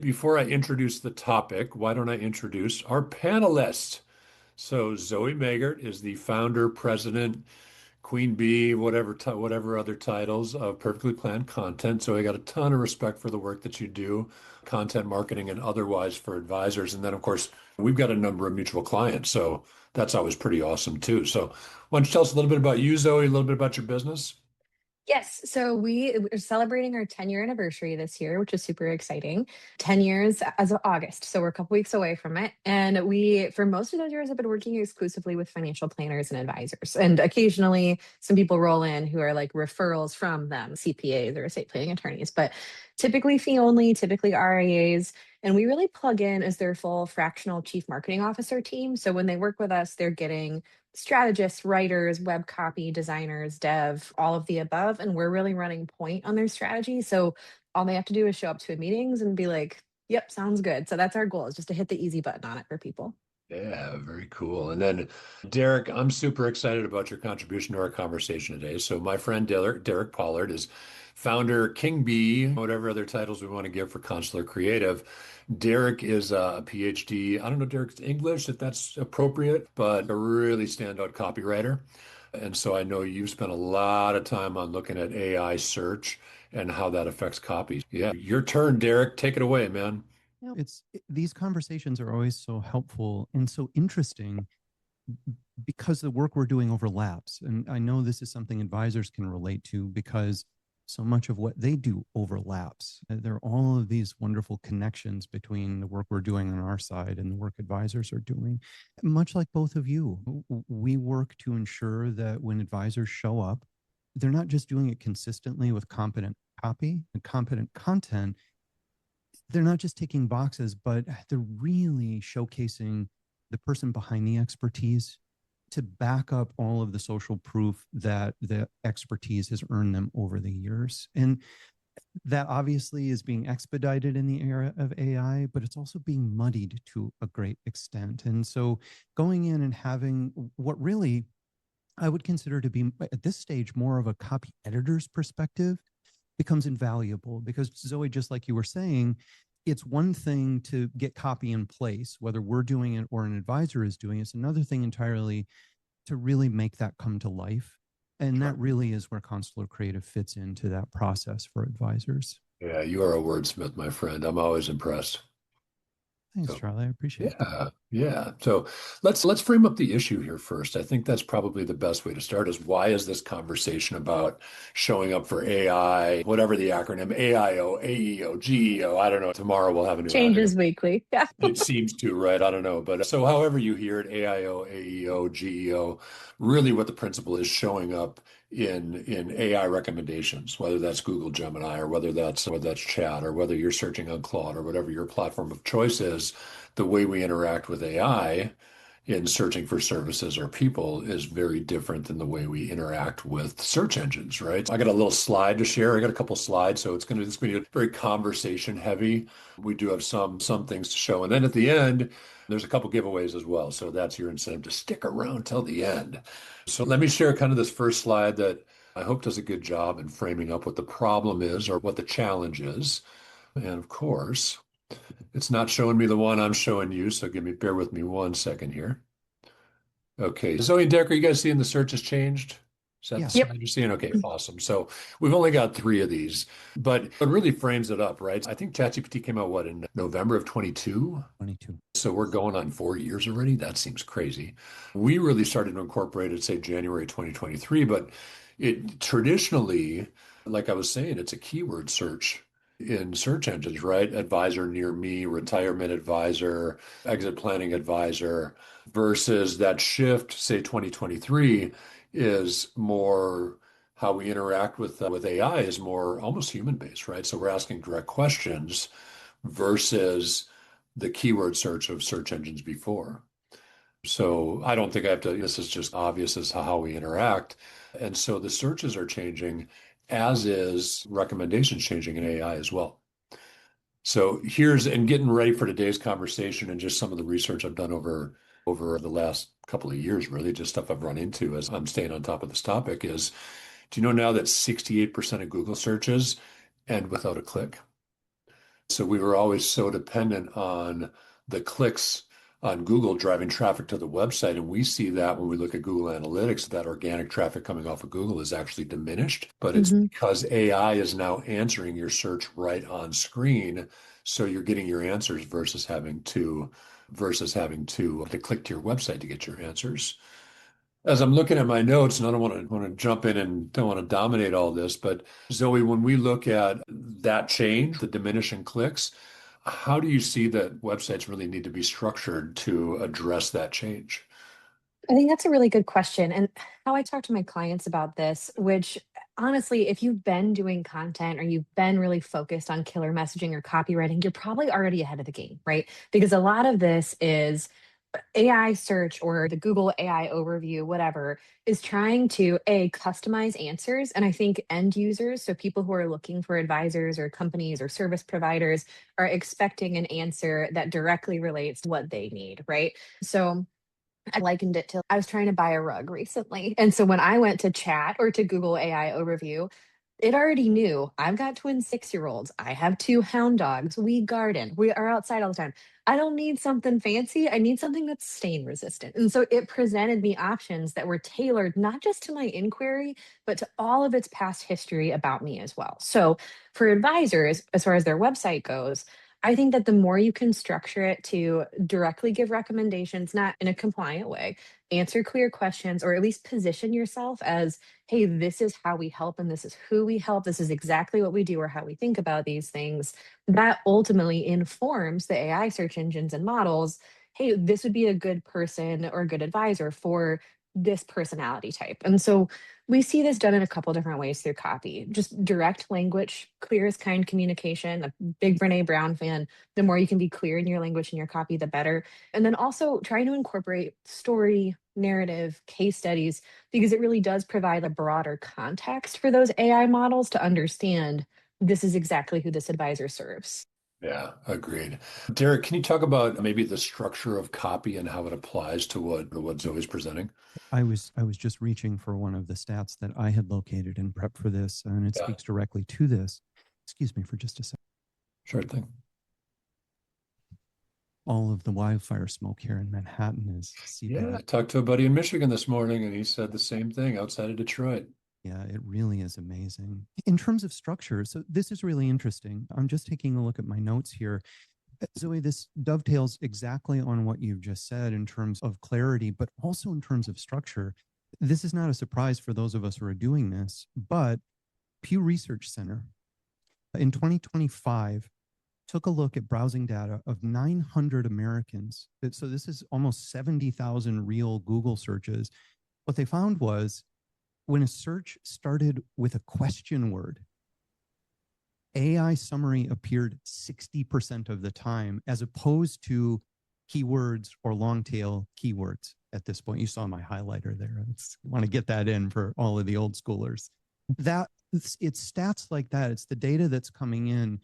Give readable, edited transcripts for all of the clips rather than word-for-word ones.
Before I introduce the topic, why don't I introduce our panelists? So Zoe Meggert is the founder, president, queen bee, whatever other titles of Perfectly Planned Content. So I got a ton of respect for the work that you do, content marketing and otherwise for advisors. And then, of course, we've got a number of mutual clients. So that's always pretty awesome too. So why don't you tell us a little bit about you, Zoe, a little bit about your business? Yes. So we're celebrating our 10-year anniversary this year, which is super exciting. 10 years as of August. So we're a couple weeks away from it. And for most of those years, have been working exclusively with financial planners and advisors. And occasionally some people roll in who are like referrals from them, CPAs or estate planning attorneys, but typically fee only, typically RIAs. And we really plug in as their full fractional chief marketing officer team. So when they work with us, they're getting strategists, writers, web copy, designers, dev, all of the above. And we're really running point on their strategy. So all they have to do is show up to meetings and be like, yep, sounds good. So that's our goal, is just to hit the easy button on it for people. Yeah, very cool. And then, Derek, I'm super excited about your contribution to our conversation today. So, my friend Derek Pollard is founder, King Bee, whatever other titles we want to give for Constellar Creative. Derek is a PhD. I don't know Derek's English, if that's appropriate, but a really standout copywriter. And so I know you've spent a lot of time on looking at AI search and how that affects copy. Yeah, your turn, Derek. Take it away, man. These conversations are always so helpful and so interesting because the work we're doing overlaps. And I know this is something advisors can relate to because so much of what they do overlaps. There are all of these wonderful connections between the work we're doing on our side and the work advisors are doing. Much like both of you, we work to ensure that when advisors show up, they're not just doing it consistently with competent copy and competent content. They're not just ticking boxes, but they're really showcasing the person behind the expertise to back up all of the social proof that the expertise has earned them over the years. And that obviously is being expedited in the era of AI, but it's also being muddied to a great extent. And so going in and having what really I would consider to be at this stage more of a copy editor's perspective becomes invaluable because Zoe, just like you were saying, it's one thing to get copy in place, whether we're doing it or an advisor is doing it. It's another thing entirely to really make that come to life. And that really is where Constellar Creative fits into that process for advisors. Yeah, you are a wordsmith, my friend. I'm always impressed. Thanks, So, Charlie. I appreciate that. yeah. So let's frame up the issue here first. I think that's probably the best way to start is why is this conversation about showing up for AI, whatever the acronym, AIO, AEO, GEO, I don't know. Tomorrow we'll have a new acronym. Changes weekly. Yeah. It seems to, right? I don't know. But so however you hear it, AIO, AEO, GEO, really what the principle is showing up in AI recommendations, whether that's Google Gemini or whether that's chat or whether you're searching on Claude or whatever your platform of choice is, the way we interact with AI in searching for services or people is very different than the way we interact with search engines, right? I got a little slide to share. I got a couple slides, so it's going to be very conversation heavy. We do have some things to show, and then at the end, there's a couple giveaways as well. So that's your incentive to stick around till the end. So let me share kind of this first slide that I hope does a good job in framing up what the problem is or what the challenge is. And of course, it's not showing me the one I'm showing you, so bear with me 1 second here. Okay, Zoe and Derek, are you guys seeing the search has changed? Is that the Yeah. Yep. slide you're seeing? Okay, awesome. So we've only got three of these, but it really frames it up, right? I think ChatGPT came out, what, in November of 22? 22. So we're going on 4 years already. That seems crazy. We really started to incorporate it, say, January 2023, but it traditionally, like I was saying, it's a keyword search in search engines, right? Advisor near me, retirement advisor, exit planning advisor, versus that shift, say 2023, is more how we interact with AI is more almost human based, right? So we're asking direct questions versus the keyword search of search engines before. So I don't think I have to, this is just obvious as how we interact. And so the searches are changing, as is recommendations changing in AI as well. So and getting ready for today's conversation and just some of the research I've done over the last couple of years, really just stuff I've run into as I'm staying on top of this topic is, do you know now that 68% of Google searches end without a click? So we were always so dependent on the clicks on Google driving traffic to the website. And we see that when we look at Google Analytics, that organic traffic coming off of Google is actually diminished. But it's Hmm. because AI is now answering your search right on screen. So you're getting your answers versus having to click to your website to get your answers. As I'm looking at my notes, and I don't want to jump in and don't want to dominate all this, but Zoe, when we look at that change, the diminishing clicks, how do you see that websites really need to be structured to address that change? I think that's a really good question. And how I talk to my clients about this, which honestly, if you've been doing content or you've been really focused on killer messaging or copywriting, you're probably already ahead of the game, right? Because a lot of this is AI search or the Google AI overview, whatever, is trying to customize answers. And I think end users, so people who are looking for advisors or companies or service providers, are expecting an answer that directly relates to what they need, right? So I likened it to I was trying to buy a rug recently. And so when I went to chat or to Google AI overview, it already knew I've got twin 6 year olds. I have two hound dogs. We garden. We are outside all the time. I don't need something fancy. I need something that's stain resistant. And so it presented me options that were tailored not just to my inquiry, but to all of its past history about me as well. So for advisors, as far as their website goes, I think that the more you can structure it to directly give recommendations, not in a compliant way, answer clear questions, or at least position yourself as, hey, this is how we help and this is who we help. This is exactly what we do or how we think about these things. That ultimately informs the AI search engines and models. Hey, this would be a good person or a good advisor for this personality type. And so we see this done in a couple different ways through copy. Just direct language, clear as kind communication. A big Brene Brown fan. The more you can be clear in your language and your copy, the better. And then also trying to incorporate story, narrative, case studies, because it really does provide a broader context for those AI models to understand this is exactly who this advisor serves. Yeah, agreed. Derek, can you talk about maybe the structure of copy and how it applies to what Zoe's presenting? I was just reaching for one of the stats that I had located in prep for this, and it Yeah, speaks directly to this. Excuse me for just a second. sure thing. All of the wildfire smoke here in Manhattan is Yeah, seeping. I talked to a buddy in Michigan this morning, and he said the same thing outside of Detroit. Yeah, it really is amazing. In terms of structure, so this is really interesting. I'm just taking a look at my notes here. Zoe, this dovetails exactly on what you've just said in terms of clarity, but also in terms of structure. This is not a surprise for those of us who are doing this, but Pew Research Center in 2025 took a look at browsing data of 900 Americans. So this is almost 70,000 real Google searches. What they found was when a search started with a question word, AI summary appeared 60% of the time, as opposed to keywords or long tail keywords at this point. You saw my highlighter there. I want to get that in for all of the old schoolers. That it's stats like that. It's the data that's coming in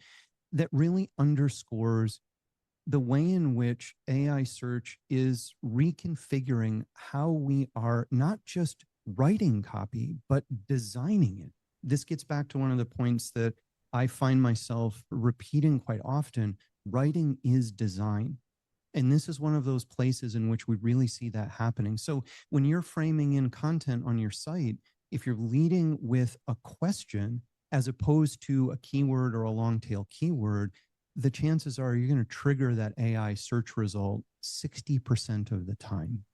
that really underscores the way in which AI search is reconfiguring how we are not just writing copy, but designing it. This gets back to one of the points that I find myself repeating quite often. Writing is design. And this is one of those places in which we really see that happening. So when you're framing in content on your site, if you're leading with a question as opposed to a keyword or a long tail keyword, the chances are you're going to trigger that AI search result 60% of the time.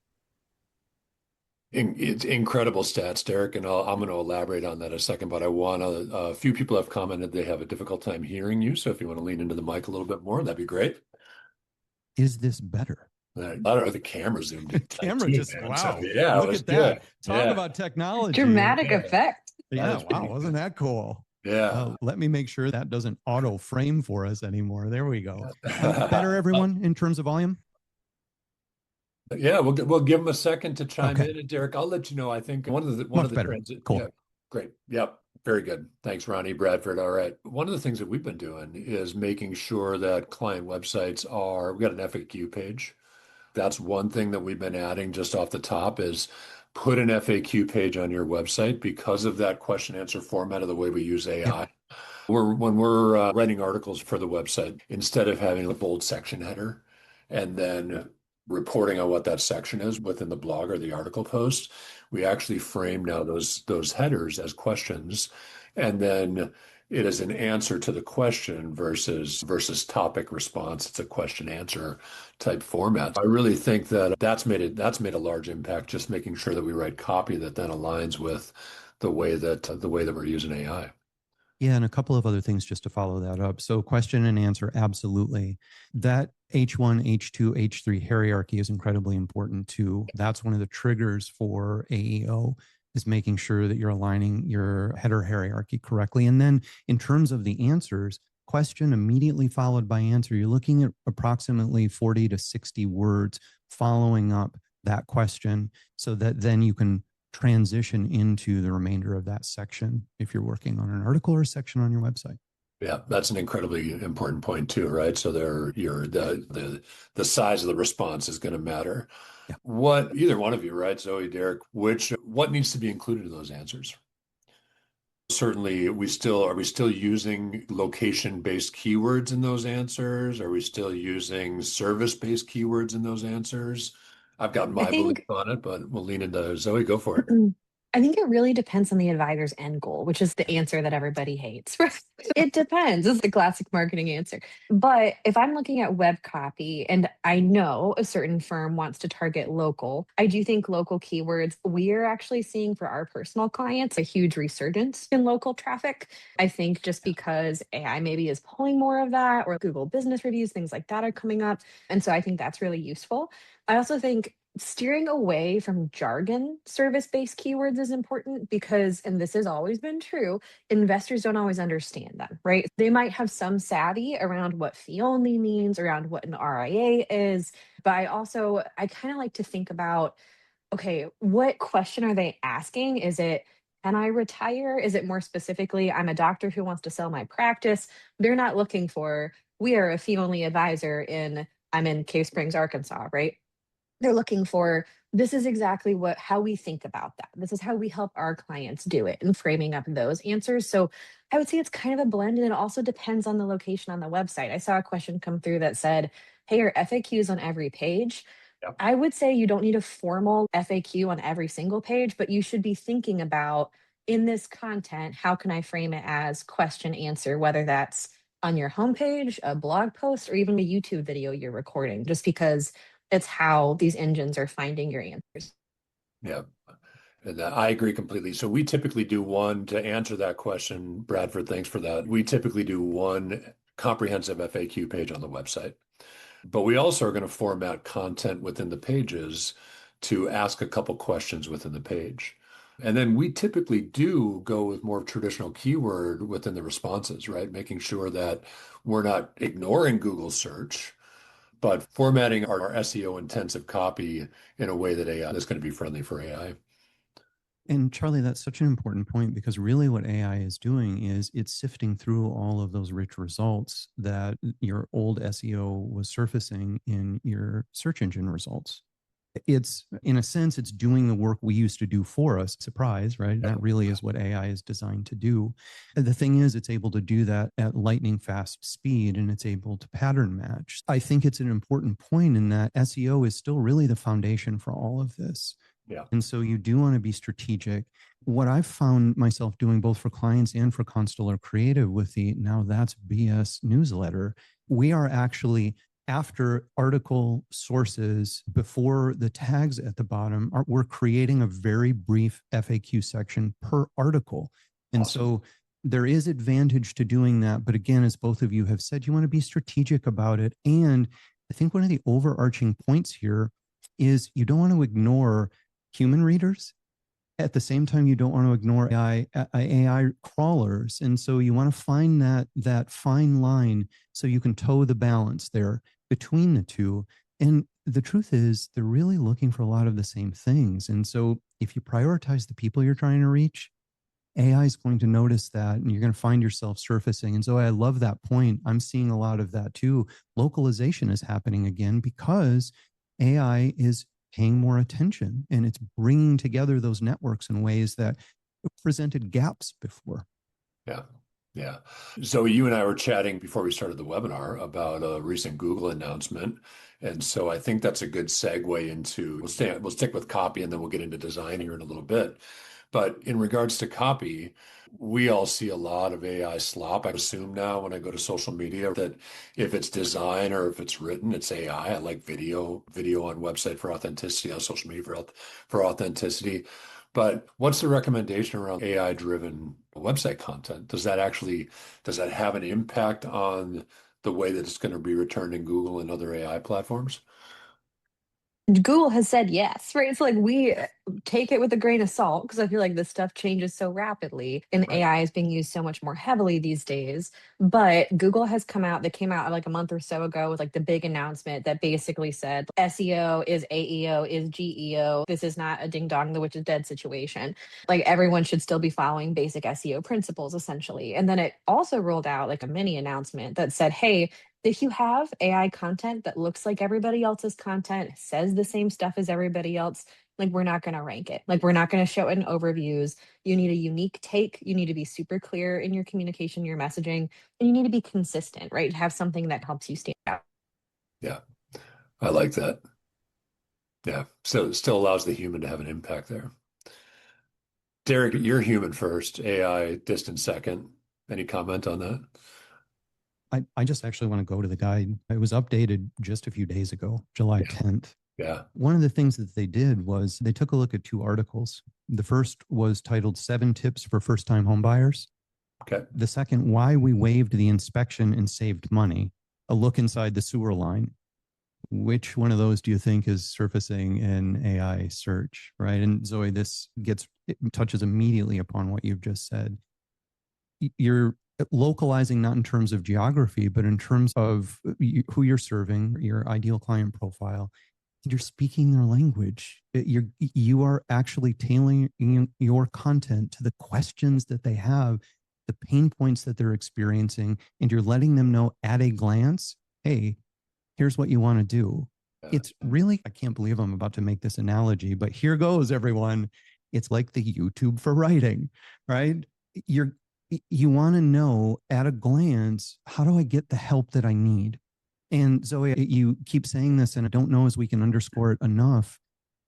It's incredible stats, Derek, and I'm going to elaborate on that in a second. But a few people have commented they have a difficult time hearing you. So if you want to lean into the mic a little bit more, that'd be great. Is this better? I don't know, the camera zoomed in tight Camera too, just, man. So, wow. yeah, it Look was at that. good. Talk Yeah, about technology. Dramatic yeah, effect. that Yeah, was wow. pretty Wasn't good. that cool? Yeah. Let me make sure that doesn't auto frame for us anymore. There we go. Better, everyone, in terms of volume? Yeah, we'll give them a second to chime Okay, in. And Derek, I'll let you know. I think one of much the better. trends. Cool. Yeah, great. Yep, very good. Thanks, Ronnie Bradford. All right. One of the things that we've been doing is making sure that client websites are. We got an FAQ page. That's one thing that we've been adding just off the top is put an FAQ page on your website because of that question answer format of the way we use Yep. AI. When we're writing articles for the website, instead of having a bold section header and then reporting on what that section is within the blog or the article post, we actually frame now those headers as questions, and then it is an answer to the question versus topic response. It's a question answer type format. I really think that that's made a large impact, just making sure that we write copy that then aligns with the way that we're using AI. Yeah, and a couple of other things just to follow that up. So question and answer, absolutely. That H1, H2, H3 hierarchy is incredibly important too. That's one of the triggers for AEO, is making sure that you're aligning your header hierarchy correctly. And then in terms of the answers, question immediately followed by answer, you're looking at approximately 40 to 60 words following up that question, so that then you can transition into the remainder of that section if you're working on an article or a section on your website. Yeah, that's an incredibly important point too, right? So the size of the response is going to matter. Yeah. What either one of you, right? Zoe, Derek, what needs to be included in those answers? Certainly, are we still using location-based keywords in those answers? Are we still using service-based keywords in those answers? I've got I my belief think on it, but we'll lean into Zoe. Go for it. I think it really depends on the advisor's end goal, which is the answer that everybody hates. It depends. It's the classic marketing answer. But if I'm looking at web copy and I know a certain firm wants to target local, I do think local keywords, we are actually seeing for our personal clients a huge resurgence in local traffic. I think just because AI maybe is pulling more of that, or Google business reviews, things like that are coming up. And so I think that's really useful. I also think steering away from jargon service-based keywords is important because, and this has always been true, investors don't always understand them, right? They might have some savvy around what fee only means, around what an RIA is, but I kind of like to think about, okay, what question are they asking? Is it, can I retire? Is it more specifically, I'm a doctor who wants to sell my practice? They're not looking for, we are a fee only advisor I'm in Cave Springs, Arkansas, right? They're looking for, this is exactly how we think about that. This is how we help our clients do it, and framing up those answers. So I would say it's kind of a blend, and it also depends on the location on the website. I saw a question come through that said, hey, are FAQs on every page? Yep. I would say you don't need a formal FAQ on every single page, but you should be thinking about, in this content, how can I frame it as question answer, whether that's on your homepage, a blog post, or even a YouTube video you're recording, just because it's how these engines are finding your answers. Yeah. And I agree completely. So we typically do one to answer that question. Bradford, thanks for that. We typically do one comprehensive FAQ page on the website, but we also are going to format content within the pages to ask a couple questions within the page. And then we typically do go with more traditional keyword within the responses, right? Making sure that we're not ignoring Google search, but formatting our SEO intensive copy in a way that AI is going to be friendly for AI. And Charlie, that's such an important point, because really what AI is doing is it's sifting through all of those rich results that your old SEO was surfacing in your search engine results. It's, in a sense, it's doing the work we used to do for us. Surprise, right? That really is what AI is designed to do. And the thing is, it's able to do that at lightning fast speed, and it's able to pattern match. I think it's an important point in that SEO is still really the foundation for all of this. Yeah. And so you do want to be strategic. What I've found myself doing both for clients and for Constellar Creative with the Now That's BS newsletter, we are actually, after article sources, before the tags at the bottom, we're creating a very brief FAQ section per article. And Awesome. So there is advantage to doing that. But again, as both of you have said, you want to be strategic about it. And I think one of the overarching points here is you don't want to ignore human readers. At the same time, you don't want to ignore AI crawlers. And so you want to find that fine line so you can toe the balance there between the two. And the truth is, they're really looking for a lot of the same things. And so if you prioritize the people you're trying to reach, AI is going to notice that, and you're going to find yourself surfacing. And so I love that point. I'm seeing a lot of that too. Localization is happening again because AI is paying more attention, and it's bringing together those networks in ways that presented gaps before. Yeah. Yeah. So you and I were chatting before we started the webinar about a recent Google announcement. And so I think that's a good segue into we'll stick with copy and then we'll get into design here in a little bit. But in regards to copy, we all see a lot of AI slop. I assume now when I go to social media that if it's design or if it's written, it's AI. I like video on website for authenticity, on social media for authenticity. But what's the recommendation around AI-driven website content? Does that have an impact on the way that it's going to be returned in Google and other AI platforms? Google has said yes, right? It's like we take it with a grain of salt because I feel like this stuff changes so rapidly and Right. AI is being used so much more heavily these days. But Google has they came out like a month or so ago with like the big announcement that basically said SEO is AEO is GEO. This is not a ding dong, the witch is dead situation. Like everyone should still be following basic SEO principles essentially. And then it also rolled out like a mini announcement that said, hey, if you have AI content that looks like everybody else's content, says the same stuff as everybody else, like we're not going to rank it. Like we're not going to show it in overviews. You need a unique take. You need to be super clear in your communication, your messaging, and you need to be consistent, right? Have something that helps you stand out. Yeah, I like that. Yeah. So it still allows the human to have an impact there. Derek, you're human first, AI distant second. Any comment on that? I just actually want to go to the guide. It was updated just a few days ago, July Yeah. 10th. Yeah. One of the things that they did was they took a look at two articles. The first was titled 7 Tips for First-Time Homebuyers. Okay. The second, Why We Waived the Inspection and Saved Money, a look inside the sewer line. Which one of those do you think is surfacing in AI search, right? And Zoe, it touches immediately upon what you've just said. You're localizing not in terms of geography, but in terms of who you're serving, your ideal client profile. You're speaking their language. You are actually tailoring your content to the questions that they have, the pain points that they're experiencing, and you're letting them know at a glance, hey, here's what you want to do. It's really, I can't believe I'm about to make this analogy, but here goes, everyone. It's like the YouTube for writing, right? You want to know at a glance, how do I get the help that I need? And Zoe, you keep saying this, and I don't know as we can underscore it enough.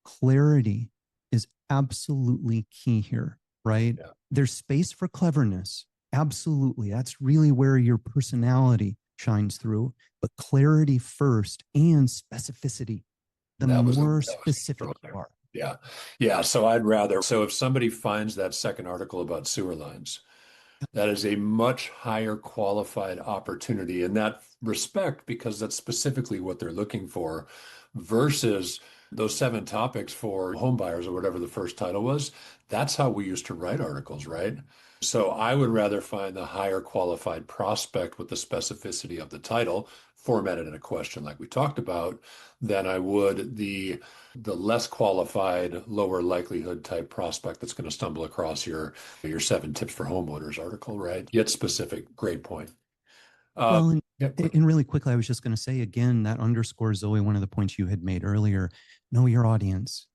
Clarity is absolutely key here, right? Yeah. There's space for cleverness. Absolutely. That's really where your personality shines through, but clarity first and specificity. The more specific you are. Yeah. Yeah. So if somebody finds that second article about sewer lines, that is a much higher qualified opportunity in that respect because that's specifically what they're looking for versus those 7 topics for home buyers or whatever the first title was. That's how we used to write articles, right? So I would rather find the higher qualified prospect with the specificity of the title formatted in a question like we talked about than I would the less qualified, lower likelihood type prospect that's going to stumble across your 7 tips for homeowners article, right? Yet specific. Great point. Well, and, Yeah, and really quickly, I was just going to say again, that underscores, Zoe, one of the points you had made earlier. Know your audience,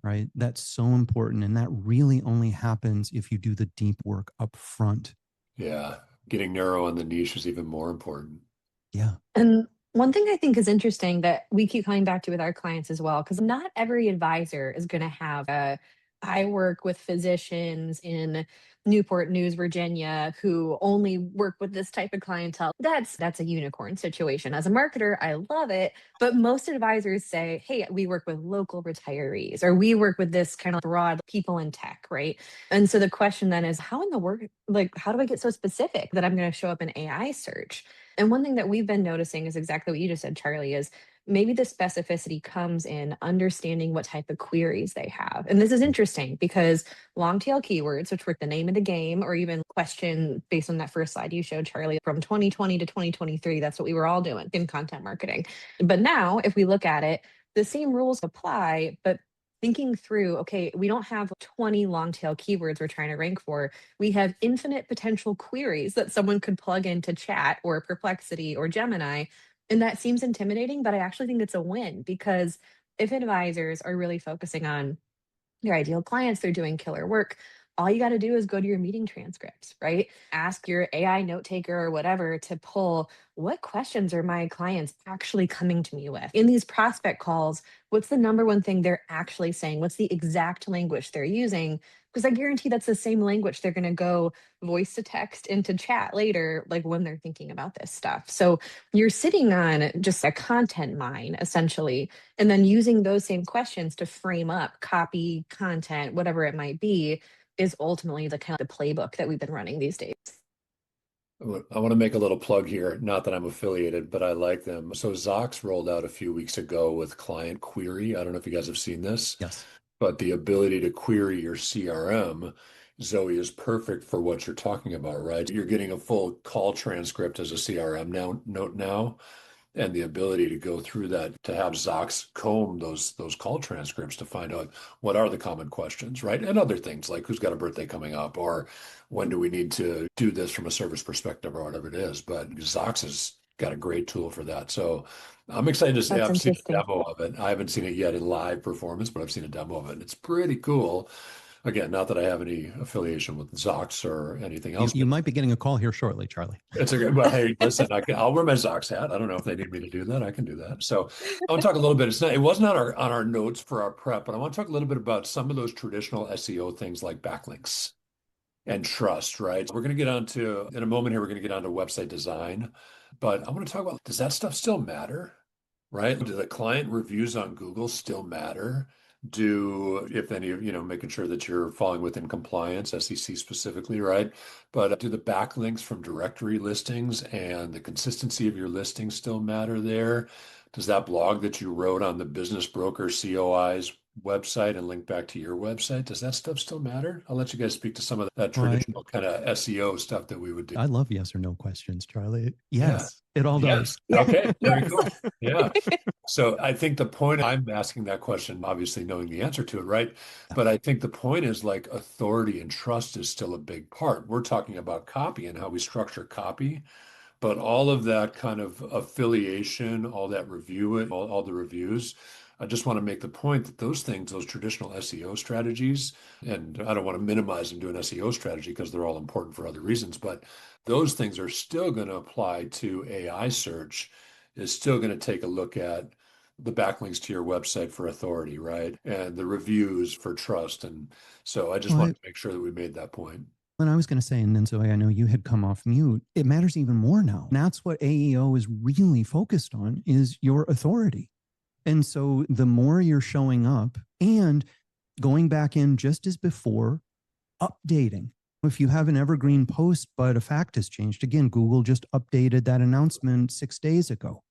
right? That's so important. And that really only happens if you do the deep work up front. yeah. Getting narrow on the niche is even more important. Yeah. And one thing I think is interesting that we keep coming back to with our clients as well, because not every advisor is going to have I work with physicians in Newport News, Virginia, who only work with this type of clientele. That's a unicorn situation. As a marketer, I love it. But most advisors say, hey, we work with local retirees, or we work with this kind of broad people in tech, right? And so the question then is, how in the work, like, how do I get so specific that I'm going to show up in AI search? And one thing that we've been noticing is exactly what you just said, Charlie, is maybe the specificity comes in understanding what type of queries they have. And this is interesting because long tail keywords, which were the name of the game, or even question based on that first slide you showed, Charlie, from 2020 to 2023, that's what we were all doing in content marketing. But now, if we look at it, the same rules apply, but thinking through, okay, we don't have 20 long tail keywords we're trying to rank for. We have infinite potential queries that someone could plug into chat or Perplexity or Gemini. And that seems intimidating, but I actually think it's a win because if advisors are really focusing on their ideal clients, they're doing killer work, all you got to do is go to your meeting transcripts, right? Ask your AI note taker or whatever to pull, what questions are my clients actually coming to me with? In these prospect calls, what's the number one thing they're actually saying? What's the exact language they're using? Because I guarantee that's the same language they're going to go voice to text into chat later, like when they're thinking about this stuff. So you're sitting on just a content mine, essentially, and then using those same questions to frame up copy, content, whatever it might be, is ultimately the kind of the playbook that we've been running these days. I want to make a little plug here. Not that I'm affiliated, but I like them. So Zox rolled out a few weeks ago with Client Query. I don't know if you guys have seen this, Yes. but the ability to query your CRM, Zoe, is perfect for what you're talking about, right? You're getting a full call transcript as a CRM note now, and the ability to go through that, to have Zox comb those call transcripts to find out what are the common questions, right? And other things like who's got a birthday coming up, or when do we need to do this from a service perspective, or whatever it is. But Zox has got a great tool for that. So I'm excited to say That's I've seen a interesting. demo of it. I haven't seen it yet in live performance, but I've seen a demo of it. It's pretty cool. Again, not that I have any affiliation with Zox or anything else. You might be getting a call here shortly, Charlie. It's a good, but hey, listen, I'll wear my Zox hat. I don't know if they need me to do that. I can do that. So I want to talk a little bit. It wasn't on our notes for our prep, but I want to talk a little bit about some of those traditional SEO things like backlinks and trust, right? We're going to get onto, in a moment here, we're going to get onto website design, but I want to talk about, does that stuff still matter, right? Do the client reviews on Google still matter? Do, if any, making sure that you're falling within compliance, SEC specifically, right? But do the backlinks from directory listings and the consistency of your listings still matter there? Does that blog that you wrote on the business broker COI's website and link back to your website, does that stuff still matter? I'll let you guys speak to some of that traditional kind of SEO stuff that we would do. I love yes or no questions, Charlie. Yeah. Yes, it all Yes. does. Yeah. Okay. Very Yes. cool. Yeah. So I think the point, I'm asking that question, obviously knowing the answer to it, right? But I think the point is like authority and trust is still a big part. We're talking about copy and how we structure copy, but all of that kind of affiliation, all that review, all the reviews, I just want to make the point that those things, those traditional SEO strategies, and I don't want to minimize them doing SEO strategy because they're all important for other reasons, but those things are still going to apply to AI search, is still going to take a look at the backlinks to your website for authority, right? And the reviews for trust. And so I just wanted to make sure that we made that point. And I was going to say, and then Zoe, I know you had come off mute. It matters even more now. And that's what AEO is really focused on, is your authority. And so the more you're showing up and going back in just as before, updating. If you have an evergreen post, but a fact has changed, again, Google just updated that announcement 6 days ago.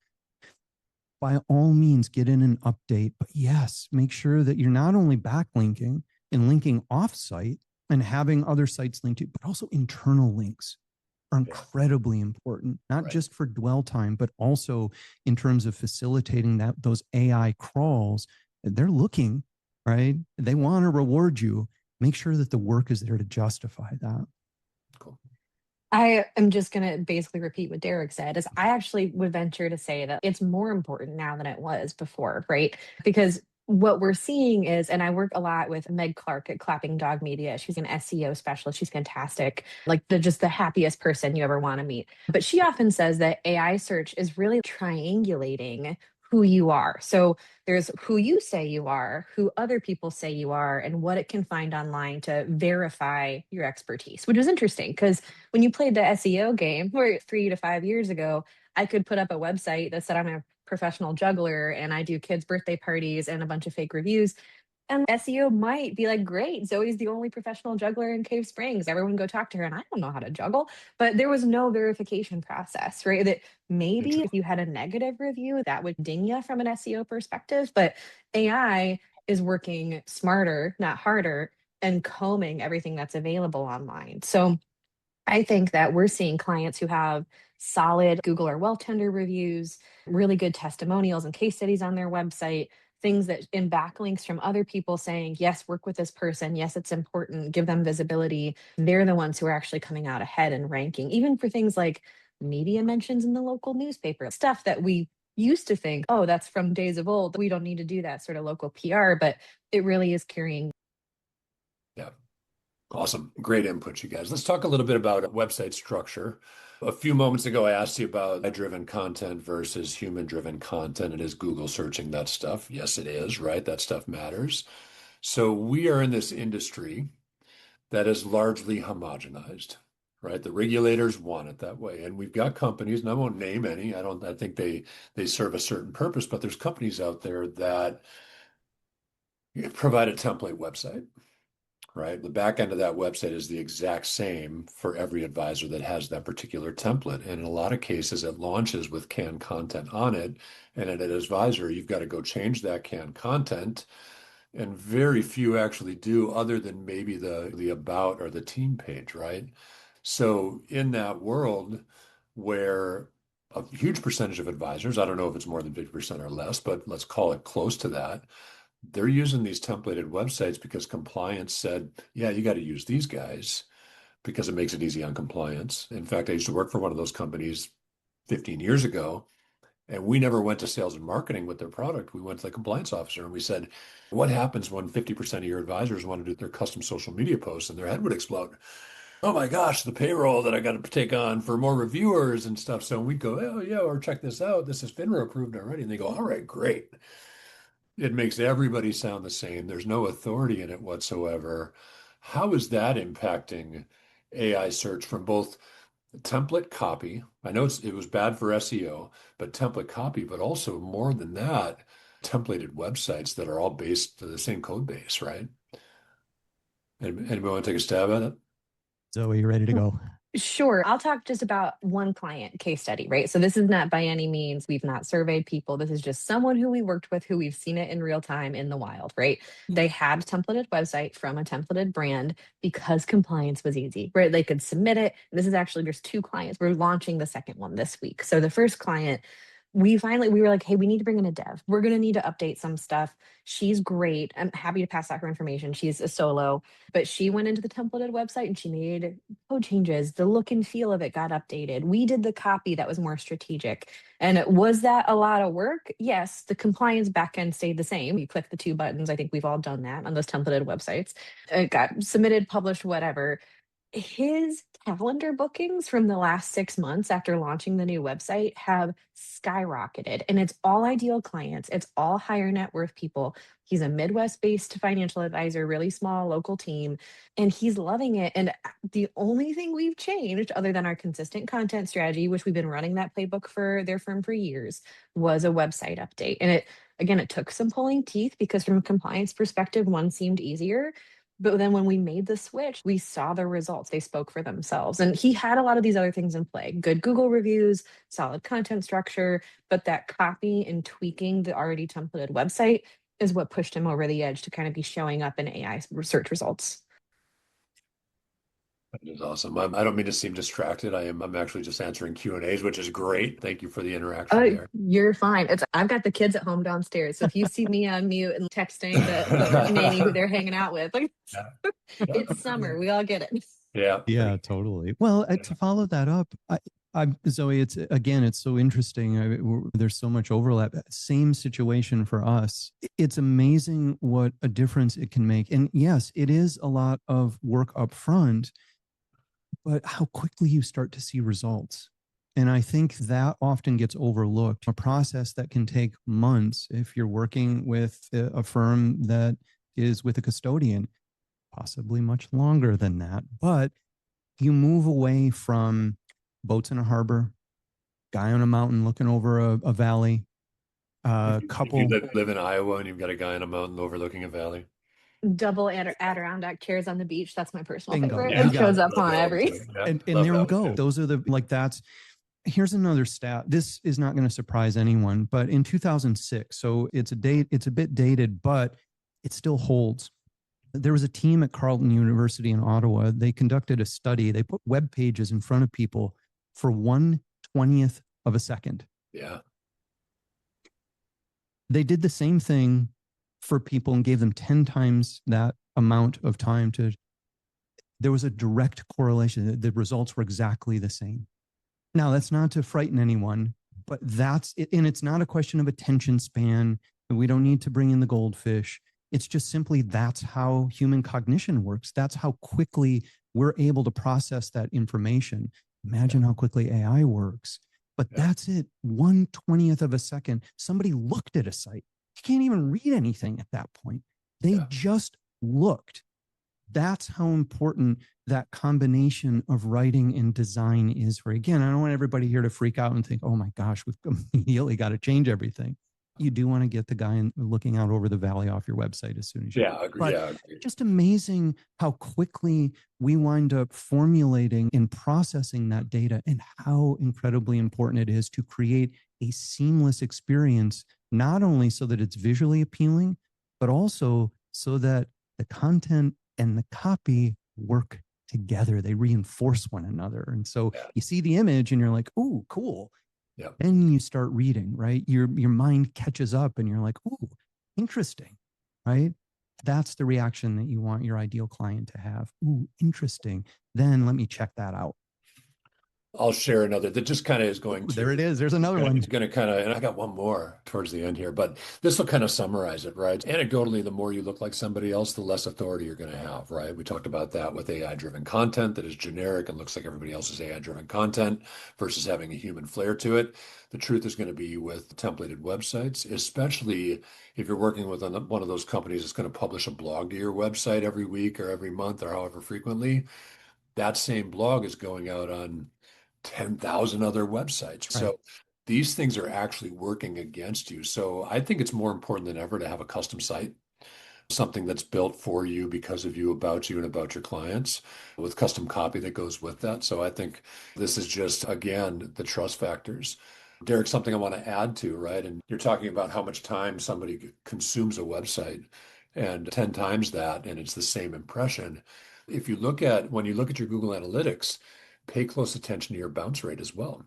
By all means, get in an update. But yes, make sure that you're not only backlinking and linking offsite and having other sites linked to, but also internal links are incredibly important, not just for dwell time, but also in terms of facilitating those AI crawls. They're looking, right? They want to reward you. Make sure that the work is there to justify that. Cool. I am just going to basically repeat what Derek said, is I actually would venture to say that it's more important now than it was before, right? Because what we're seeing is, and I work a lot with Meg Clark at Clapping Dog Media. She's an SEO specialist. She's fantastic. Like just the happiest person you ever want to meet. But she often says that AI search is really triangulating who you are. So there's who you say you are, who other people say you are, and what it can find online to verify your expertise, which is interesting because when you played the SEO game, where 3 to 5 years ago, I could put up a website that said I'm a professional juggler and I do kids' birthday parties and a bunch of fake reviews. And SEO might be like, great, Zoe's the only professional juggler in Cave Springs. Everyone go talk to her. And I don't know how to juggle. But there was no verification process, right? That maybe if you had a negative review, that would ding you from an SEO perspective. But AI is working smarter, not harder, and combing everything that's available online. So I think that we're seeing clients who have solid Google or Wealth Tender reviews, really good testimonials and case studies on their website, things that in backlinks from other people saying, yes, work with this person. Yes, it's important. Give them visibility. They're the ones who are actually coming out ahead and ranking, even for things like media mentions in the local newspaper, stuff that we used to think, oh, that's from days of old. We don't need to do that sort of local PR, but it really is carrying. Yeah. Awesome. Great input, you guys. Let's talk a little bit about website structure. A few moments ago, I asked you about AI-driven content versus human-driven content. It is Google searching that stuff. Yes, it is, right? That stuff matters. So we are in this industry that is largely homogenized, right? The regulators want it that way. And we've got companies, and I won't name any. I think they serve a certain purpose, but there's companies out there that provide a template website, right? The back end of that website is the exact same for every advisor that has that particular template. And in a lot of cases, it launches with canned content on it. And at an advisor, you've got to go change that canned content. And very few actually do, other than maybe the about or the team page, right? So in that world where a huge percentage of advisors, I don't know if it's more than 50% or less, but let's call it close to that, they're using these templated websites because compliance said, yeah, you got to use these guys because it makes it easy on compliance. In fact, I used to work for one of those companies 15 years ago, and we never went to sales and marketing with their product. We went to the compliance officer and we said, what happens when 50% of your advisors want to do their custom social media posts and their head would explode? Oh my gosh, the payroll that I got to take on for more reviewers and stuff. So we'd go, oh yeah, or check this out. This is FINRA approved already. And they go, all right, great. It makes everybody sound the same. There's no authority in it whatsoever. How is that impacting AI search from both template copy? I know it was bad for SEO, but template copy, but also more than that, templated websites that are all based to the same code base, right? Anybody want to take a stab at it? Zoe, you ready to go? Sure. I'll talk just about one client case study, right? So this is not by any means, we've not surveyed people. This is just someone who we worked with, who we've seen it in real time in the wild, right? They had a templated website from a templated brand because compliance was easy, right? They could submit it. This is actually just two clients. We're launching the second one this week. So the first client, we were like, hey, we need to bring in a dev. We're going to need to update some stuff. She's great. I'm happy to pass out her information. She's a solo, but she went into the templated website and she made code changes. The look and feel of it got updated. We did the copy that was more strategic. And was that a lot of work? Yes. The compliance backend stayed the same. You click the two buttons. I think we've all done that on those templated websites. It got submitted, published, whatever. His calendar bookings from the last 6 months after launching the new website have skyrocketed. And it's all ideal clients, it's all higher net worth people. He's a Midwest based financial advisor, really small local team, and he's loving it. And the only thing we've changed, other than our consistent content strategy, which we've been running that playbook for their firm for years, was a website update. And it took some pulling teeth because from a compliance perspective, one seemed easier. But then when we made the switch, we saw the results. They spoke for themselves. And he had a lot of these other things in play: good Google reviews, solid content structure, but that copy and tweaking the already templated website is what pushed him over the edge to kind of be showing up in AI search results. That is awesome. I don't mean to seem distracted. I'm actually just answering Q&As, which is great. Thank you for the interaction there. You're fine. I've got the kids at home downstairs. So if you see me on mute and texting the nanny who they're hanging out with, like, it's summer. We all get it. Yeah. Yeah, totally. Well, to follow that up, Zoe, it's so interesting. There's so much overlap. Same situation for us. It's amazing what a difference it can make. And yes, it is a lot of work up front, but how quickly you start to see results. And I think that often gets overlooked. A process that can take months if you're working with a firm that is with a custodian, possibly much longer than that. But you move away from boats in a harbor, guy on a mountain looking over a valley, couple. If you live in Iowa and you've got a guy on a mountain overlooking a valley. Double Adirondack chairs on the beach. That's my personal Bingo. favorite. Yeah, it shows up on every. And there we go. Those are here's another stat. This is not going to surprise anyone, but in 2006, so it's a bit dated, but it still holds. There was a team at Carleton University in Ottawa. They conducted a study. They put web pages in front of people for 1/20th of a second. Yeah. They did the same thing for people and gave them 10 times that amount of time there was a direct correlation. The results were exactly the same. Now, that's not to frighten anyone, but that's it. And it's not a question of attention span. We don't need to bring in the goldfish. It's just simply that's how human cognition works. That's how quickly we're able to process that information. Imagine how quickly AI works. But that's it. 1/20th of a second. Somebody looked at a site. You can't even read anything at that point. They just looked. That's how important that combination of writing and design is for, again, I don't want everybody here to freak out and think, oh my gosh, we've immediately got to change everything. You do want to get the guy looking out over the valley off your website as soon as you agree. But just amazing how quickly we wind up formulating and processing that data, and how incredibly important it is to create a seamless experience, not only so that it's visually appealing, but also so that the content and the copy work together. They reinforce one another. And so you see the image and you're like, oh, cool. Then you start reading, right? Your mind catches up and you're like, oh, interesting, right? That's the reaction that you want your ideal client to have. Ooh, interesting. Then let me check that out. I'll share another that just kind of is going to. There it is. There's another one. It's going to kind of, and I got one more towards the end here, but this will kind of summarize it, right? Anecdotally, the more you look like somebody else, the less authority you're going to have, right? We talked about that with AI-driven content that is generic and looks like everybody else's AI-driven content versus having a human flair to it. The truth is going to be with templated websites, especially if you're working with one of those companies that's going to publish a blog to your website every week or every month or however frequently. That same blog is going out on 10,000 other websites. Right. So these things are actually working against you. So I think it's more important than ever to have a custom site, something that's built for you, because of you, about you, and about your clients, with custom copy that goes with that. So I think this is just, again, the trust factors. Derek, something I want to add to, right? And you're talking about how much time somebody consumes a website, and 10 times that, and it's the same impression. If you look at, when you look at your Google Analytics, pay close attention to your bounce rate as well.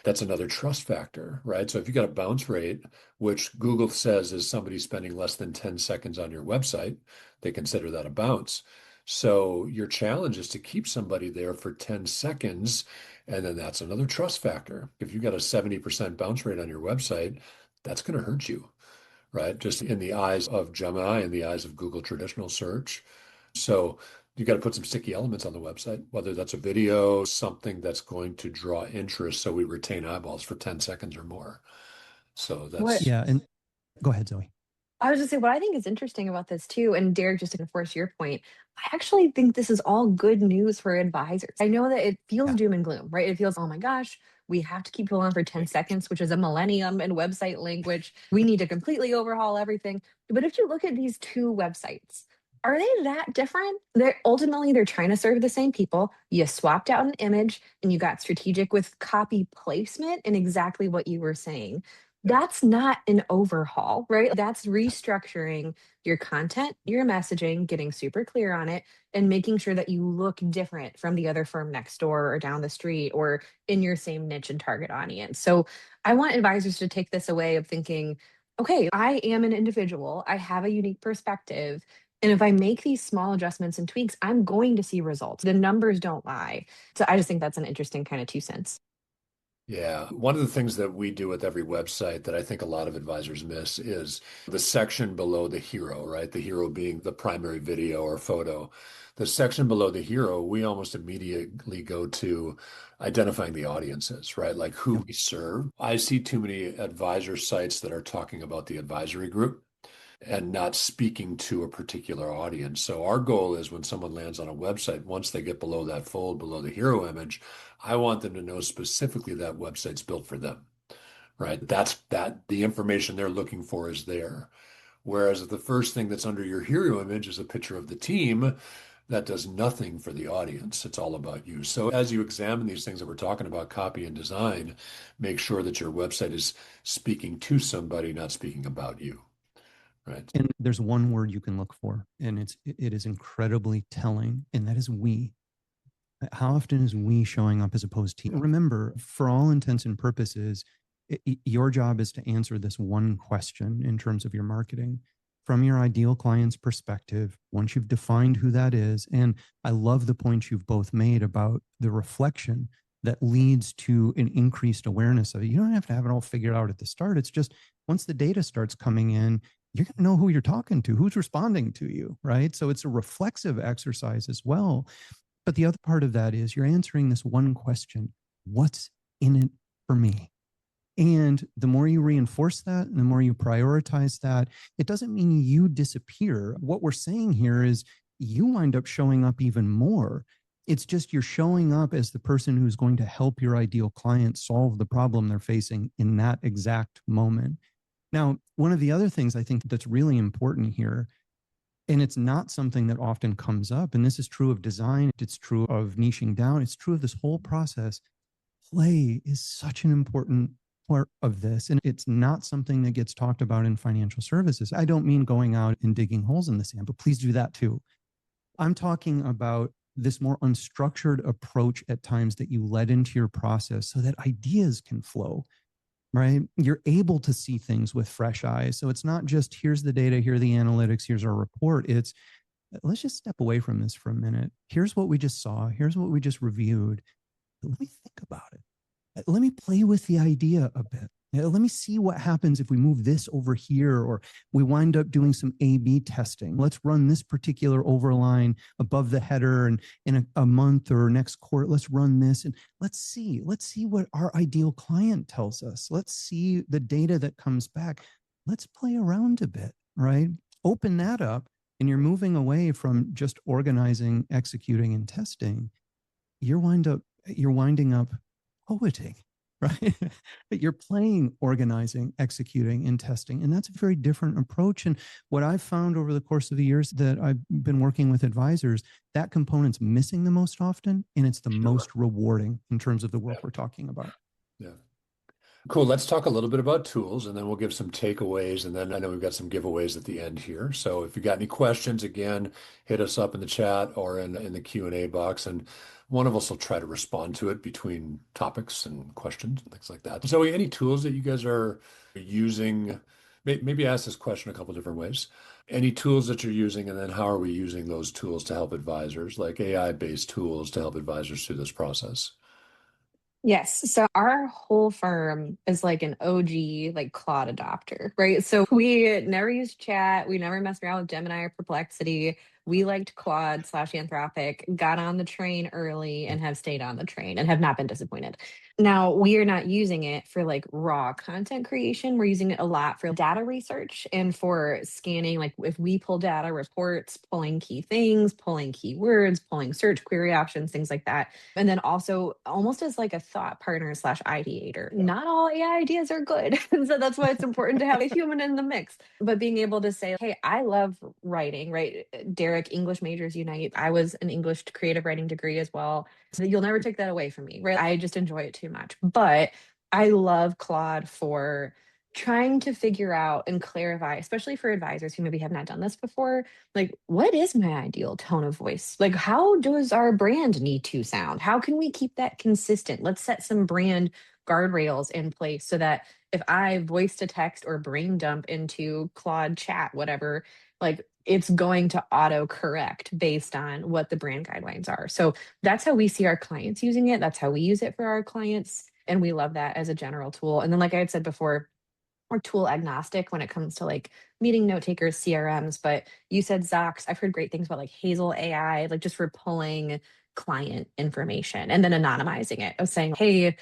That's another trust factor, right? So if you got a bounce rate, which Google says is somebody spending less than 10 seconds on your website, they consider that a bounce. So your challenge is to keep somebody there for 10 seconds. And then that's another trust factor. If you got a 70% bounce rate on your website, that's going to hurt you, right? Just in the eyes of Gemini, in the eyes of Google traditional search. So you got to put some sticky elements on the website, whether that's a video, something that's going to draw interest, so we retain eyeballs for 10 seconds or more. So that's and go ahead, Zoe. I was just saying, what I think is interesting about this too, and Derek, just to enforce your point, I actually think this is all good news for advisors. I know that it feels doom and gloom, right? It feels, oh my gosh, we have to keep people on for 10 seconds, which is a millennium in website language. We need to completely overhaul everything. But if you look at these two websites, are they that different? They're trying to serve the same people. You swapped out an image and you got strategic with copy placement and exactly what you were saying. That's not an overhaul, right? That's restructuring your content, your messaging, getting super clear on it, and making sure that you look different from the other firm next door or down the street or in your same niche and target audience. So I want advisors to take this away of thinking, okay, I am an individual. I have a unique perspective. And if I make these small adjustments and tweaks, I'm going to see results. The numbers don't lie. So I just think that's an interesting kind of 2 cents. Yeah. One of the things that we do with every website that I think a lot of advisors miss is the section below the hero, right? The hero being the primary video or photo. The section below the hero, we almost immediately go to identifying the audiences, right? Like who we serve. I see too many advisor sites that are talking about the advisory group and not speaking to a particular audience. So our goal is, when someone lands on a website, once they get below that fold, below the hero image, I want them to know specifically that website's built for them, right? That the information they're looking for is there. Whereas if the first thing that's under your hero image is a picture of the team, that does nothing for the audience. It's all about you. So as you examine these things that we're talking about, copy and design, make sure that your website is speaking to somebody, not speaking about you. Right. And there's one word you can look for, and it is incredibly telling, and that is we. How often is we showing up as opposed to? Remember, for all intents and purposes, your job is to answer this one question in terms of your marketing from your ideal client's perspective. Once you've defined who that is, and I love the point you've both made about the reflection that leads to an increased awareness of it. You don't have to have it all figured out at the start. It's just once the data starts coming in, you're going to know who you're talking to, who's responding to you, right? So it's a reflexive exercise as well. But the other part of that is you're answering this one question: what's in it for me? And the more you reinforce that, and the more you prioritize that, it doesn't mean you disappear. What we're saying here is you wind up showing up even more. It's just you're showing up as the person who's going to help your ideal client solve the problem they're facing in that exact moment. Now, one of the other things I think that's really important here, and it's not something that often comes up, and this is true of design, it's true of niching down, it's true of this whole process. Play is such an important part of this, and it's not something that gets talked about in financial services. I don't mean going out and digging holes in the sand, but please do that too. I'm talking about this more unstructured approach at times that you let into your process so that ideas can flow, right? You're able to see things with fresh eyes. So it's not just here's the data, here are the analytics, here's our report. It's let's just step away from this for a minute. Here's what we just saw. Here's what we just reviewed. Let me think about it. Let me play with the idea a bit. Let me see what happens if we move this over here, or we wind up doing some A/B testing. Let's run this particular overline above the header, and in a month or next quarter, let's run this, and let's see what our ideal client tells us. Let's see the data that comes back. Let's play around a bit, right? Open that up, and you're moving away from just organizing, executing, and testing. You're winding up poeting, right? You're playing, organizing, executing, and testing. And that's a very different approach. And what I've found over the course of the years that I've been working with advisors, that component's missing the most often, and it's the most rewarding in terms of the work we're talking about. Yeah. Cool. Let's talk a little bit about tools, and then we'll give some takeaways. And then I know we've got some giveaways at the end here. So if you got any questions, again, hit us up in the chat or in the Q&A box, and one of us will try to respond to it between topics and questions and things like that. So any tools that you guys are using? Maybe ask this question a couple different ways. Any tools that you're using, and then how are we using those tools to help advisors, like AI-based tools to help advisors through this process? Yes. So our whole firm is like an OG, like Claude adopter, right? So we never used chat. We never messed around with Gemini or Perplexity. We liked Claude / Anthropic, got on the train early and have stayed on the train and have not been disappointed. Now, we are not using it for like raw content creation. We're using it a lot for data research and for scanning. Like if we pull data reports, pulling key things, pulling keywords, pulling search query options, things like that. And then also almost as like a thought partner / ideator. Not all AI ideas are good. And so that's why it's important to have a human in the mix. But being able to say, hey, I love writing, right? Derek, English majors unite. I was an English creative writing degree as well. So you'll never take that away from me, right? I just enjoy it too much. But I love Claude for trying to figure out and clarify, especially for advisors who maybe have not done this before, like, what is my ideal tone of voice? Like, how does our brand need to sound? How can we keep that consistent? Let's set some brand guardrails in place so that if I voice to text or brain dump into Claude chat, whatever, like it's going to auto correct based on what the brand guidelines are. So that's how we see our clients using it. That's how we use it for our clients. And we love that as a general tool. And then, like I had said before, we're tool agnostic when it comes to like meeting note takers, CRMs. But you said Zox. I've heard great things about like Hazel AI, like just for pulling client information and then anonymizing it. I was saying, hey,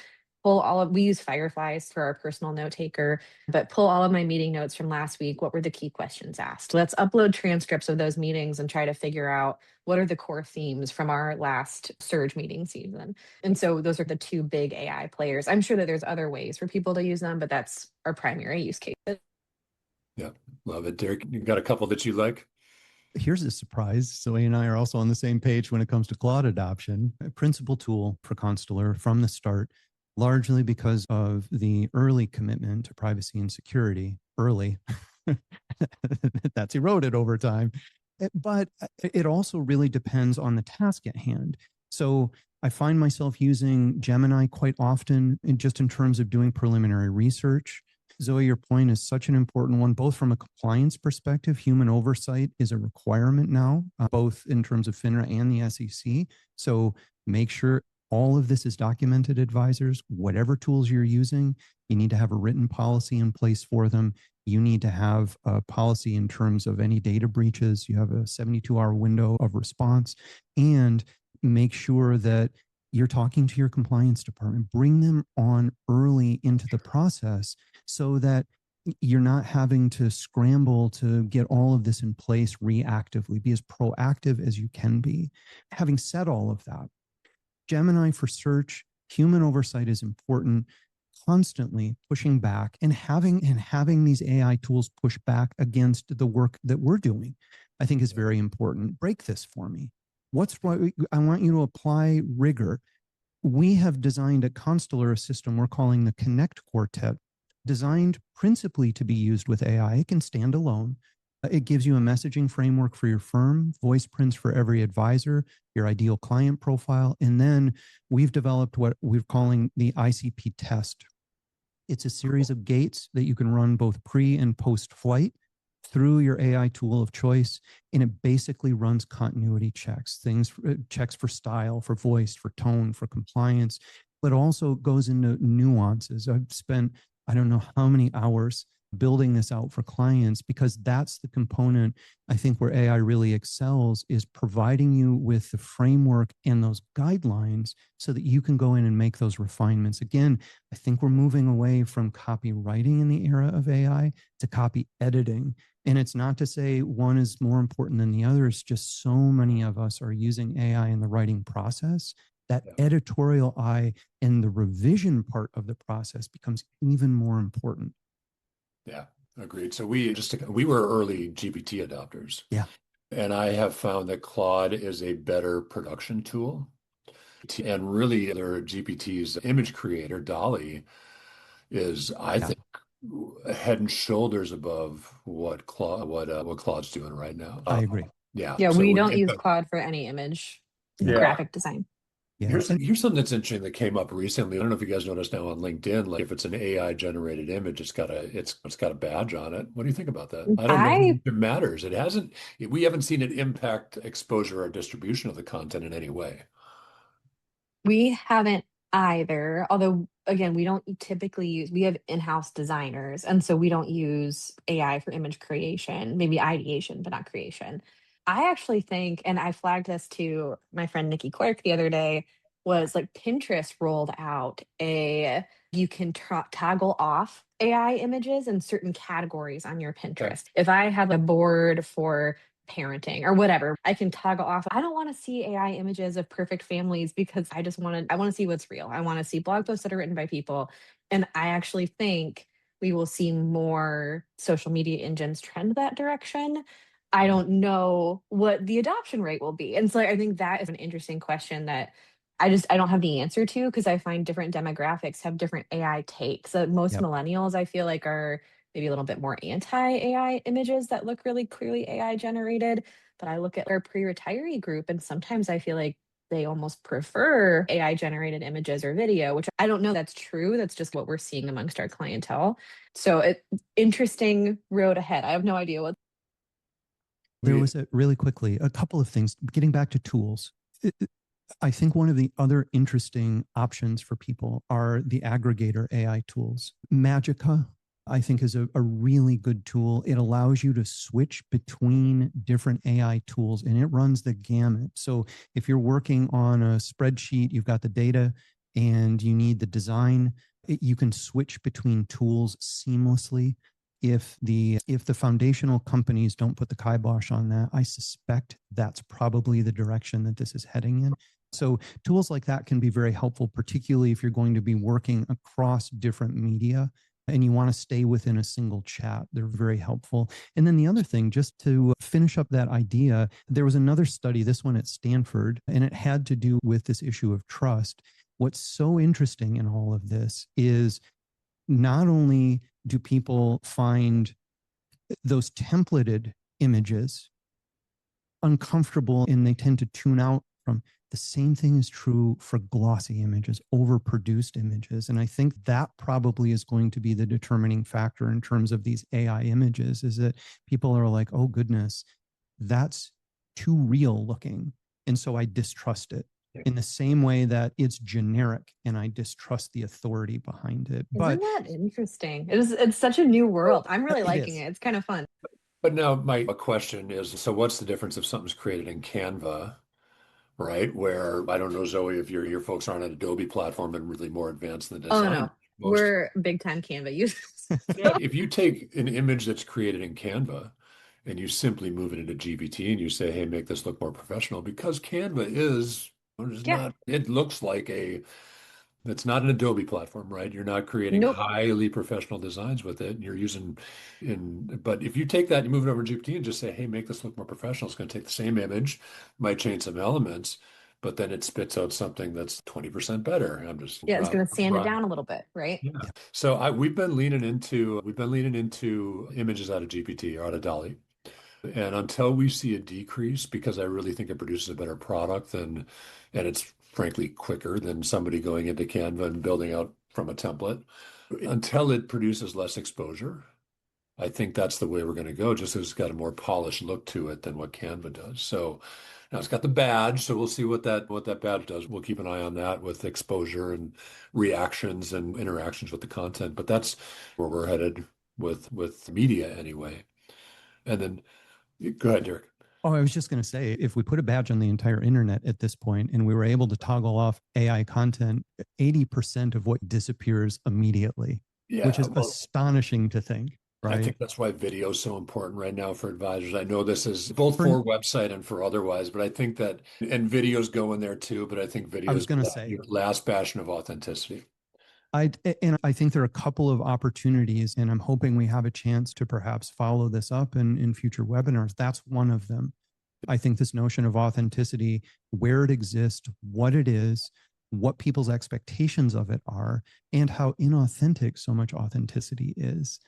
we use Fireflies for our personal note taker, but pull all of my meeting notes from last week. What were the key questions asked? Let's upload transcripts of those meetings and try to figure out what are the core themes from our last surge meeting season. And so those are the two big AI players. I'm sure that there's other ways for people to use them, but that's our primary use case. Yeah, love it. Derek, you got a couple that you like? Here's a surprise. Zoe and I are also on the same page when it comes to Claude adoption. A principal tool for Constellar from the start, largely because of the early commitment to privacy and security. Early. That's eroded over time. But it also really depends on the task at hand. So I find myself using Gemini quite often, just in terms of doing preliminary research. Zoe, your point is such an important one, both from a compliance perspective. Human oversight is a requirement now, both in terms of FINRA and the SEC. So make sure All of this is documented, advisors. Whatever tools you're using, you need to have a written policy in place for them. You need to have a policy in terms of any data breaches. You have a 72-hour window of response, and make sure that you're talking to your compliance department. Bring them on early into the process so that you're not having to scramble to get all of this in place reactively. Be as proactive as you can be. Having said all of that, Gemini for search, human oversight is important. Constantly pushing back and having these AI tools push back against the work that we're doing, I think is very important. Break this for me. I want you to apply rigor. We have designed at Constellar a system we're calling the Connect Quartet, designed principally to be used with AI. It can stand alone. It gives you a messaging framework for your firm, voice prints for every advisor, your ideal client profile, and then we've developed what we're calling the ICP test. It's a series of gates that you can run both pre and post flight through your AI tool of choice, and it basically runs continuity checks, checks for style, for voice, for tone, for compliance, but also goes into nuances. I've spent, I don't know how many hours building this out for clients, because that's the component I think where AI really excels, is providing you with the framework and those guidelines so that you can go in and make those refinements. Again, I think we're moving away from copywriting in the era of AI to copy editing. And it's not to say one is more important than the other. It's just so many of us are using AI in the writing process that editorial eye and the revision part of the process becomes even more important. Yeah, agreed. So we were early GPT adopters. Yeah. And I have found that Claude is a better production tool. And really, their GPT's image creator, Dolly, is, I think, head and shoulders above what Claude's doing right now. I agree. Yeah. Yeah, So we don't use Claude for any image graphic design. Yeah. Here's something that's interesting that came up recently. I don't know if you guys noticed now on LinkedIn, like if it's an AI generated image, it's got a badge on it. What do you think about that? I don't know if it matters. We haven't seen it impact exposure or distribution of the content in any way. We haven't either. Although, again, we don't typically we have in-house designers. And so we don't use AI for image creation, maybe ideation, but not creation. I actually think, and I flagged this to my friend Nikki Clark the other day, was like Pinterest rolled out you can toggle off AI images in certain categories on your Pinterest. Okay. If I have a board for parenting or whatever, I can toggle off. I don't want to see AI images of perfect families because I want to see what's real. I want to see blog posts that are written by people. And I actually think we will see more social media engines trend that direction. I don't know what the adoption rate will be. And so I think that is an interesting question that I don't have the answer to, because I find different demographics have different AI takes. So most millennials, I feel like, are maybe a little bit more anti-AI images that look really clearly AI generated. But I look at our pre-retiree group, and sometimes I feel like they almost prefer AI generated images or video, which I don't know that's true. That's just what we're seeing amongst our clientele. So interesting road ahead. I have no idea what. There was really quickly a couple of things, getting back to tools. I think one of the other interesting options for people are the aggregator AI tools. Magica, I think, is a really good tool. It allows you to switch between different AI tools, and it runs the gamut. So if you're working on a spreadsheet, you've got the data and you need the design, you can switch between tools seamlessly. If the foundational companies don't put the kibosh on that, I suspect that's probably the direction that this is heading in. So tools like that can be very helpful, particularly if you're going to be working across different media and you want to stay within a single chat. They're very helpful. And then the other thing, just to finish up that idea, there was another study, this one at Stanford, and it had to do with this issue of trust. What's so interesting in all of this is not only do people find those templated images uncomfortable and they tend to tune out from, the same thing is true for glossy images, overproduced images. And I think that probably is going to be the determining factor in terms of these AI images, is that people are like, oh goodness, that's too real looking. And so I distrust it. in the same way that it's generic and I distrust the authority behind it. Isn't that interesting? It's such a new world. I'm really liking it. It's kind of fun. But now my question is, so what's the difference if something's created in Canva, right? Where I don't know, Zoe, if your folks are on an Adobe platform and really more advanced in the Oh design. no, we're big time Canva users. Yeah, if you take an image that's created in Canva and you simply move it into GPT and you say, hey, make this look more professional, because Canva is Yeah. not, it looks like it's not an Adobe platform, right? You're not creating Nope. highly professional designs with it. You're using but if you take that, you move it over to GPT and just say, hey, make this look more professional. It's going to take the same image, might change some elements, but then it spits out something that's 20% better. I'm just Yeah, it's going to sand it down a little bit, right? Yeah. So we've been leaning into images out of GPT or out of Dolly. And until we see a decrease, because I really think it produces a better product and it's frankly quicker than somebody going into Canva and building out from a template, until it produces less exposure, I think that's the way we're going to go, just as it's got a more polished look to it than what Canva does. So now it's got the badge, so we'll see what that badge does. We'll keep an eye on that with exposure and reactions and interactions with the content. But that's where we're headed with media anyway. And then go ahead, Derek. Oh, I was just going to say, if we put a badge on the entire internet at this point and we were able to toggle off AI content, 80% of what disappears immediately, which is astonishing to think. Right. I think that's why video is so important right now for advisors. I know this is both for website and for otherwise, but I think that, and videos go in there too, but I think video is your last bastion of authenticity. I think there are a couple of opportunities, and I'm hoping we have a chance to perhaps follow this up in future webinars. That's one of them. I think this notion of authenticity, where it exists, what it is, what people's expectations of it are, and how inauthentic so much authenticity is.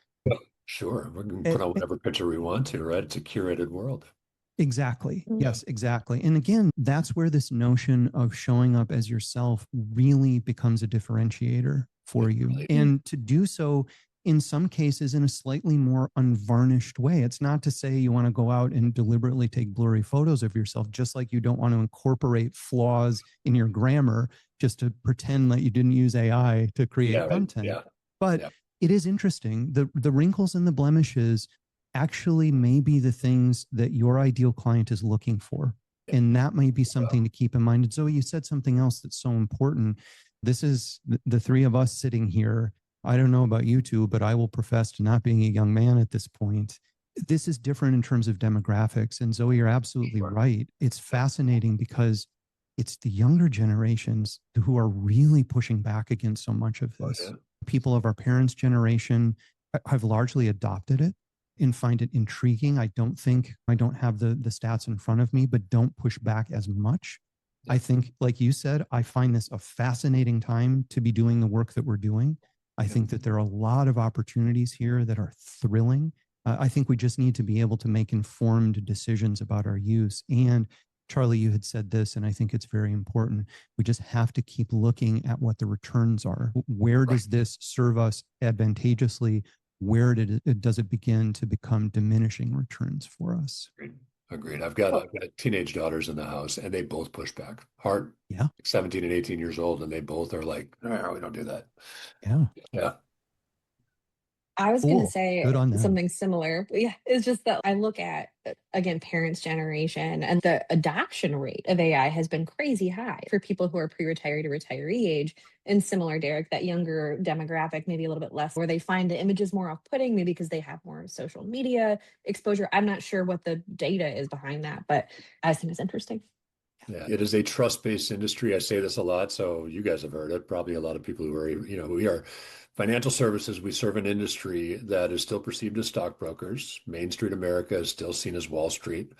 Sure. We can put on whatever picture we want to, right? It's a curated world. Exactly. Yes, exactly. And again, that's where this notion of showing up as yourself really becomes a differentiator for you. Really? And to do so, in some cases, in a slightly more unvarnished way. It's not to say you want to go out and deliberately take blurry photos of yourself, just like you don't want to incorporate flaws in your grammar just to pretend that you didn't use AI to create content. Right. But it is interesting. The wrinkles and the blemishes actually may be the things that your ideal client is looking for. And that may be something to keep in mind. And Zoe, you said something else that's so important. This is the three of us sitting here. I don't know about you two, but I will profess to not being a young man at this point. This is different in terms of demographics. And Zoe, you're absolutely right. It's fascinating because it's the younger generations who are really pushing back against so much of this. People of our parents' generation have largely adopted it and find it intriguing. I don't have the stats in front of me, but don't push back as much. I think, like you said, I find this a fascinating time to be doing the work that we're doing. I think that there are a lot of opportunities here that are thrilling. I think we just need to be able to make informed decisions about our use. And Charlie, you had said this, and I think it's very important. We just have to keep looking at what the returns are. Where does this serve us advantageously? Where does it begin to become diminishing returns for us? Agreed. I've got teenage daughters in the house, and they both push back hard. Yeah. 17 and 18 years old, and they both are like, no, we don't do that. Yeah. Yeah. I was going to say something similar. But yeah, it's just that I look at, again, parents' generation, and the adoption rate of AI has been crazy high for people who are pre-retiree to retiree age. And similar, Derek, that younger demographic, maybe a little bit less, where they find the images more off-putting, maybe because they have more social media exposure. I'm not sure what the data is behind that, but I think it's interesting. Yeah, it is a trust-based industry. I say this a lot, so you guys have heard it. Probably a lot of people who are, we are financial services. We serve an industry that is still perceived as stockbrokers. Main Street America is still seen as Wall Street,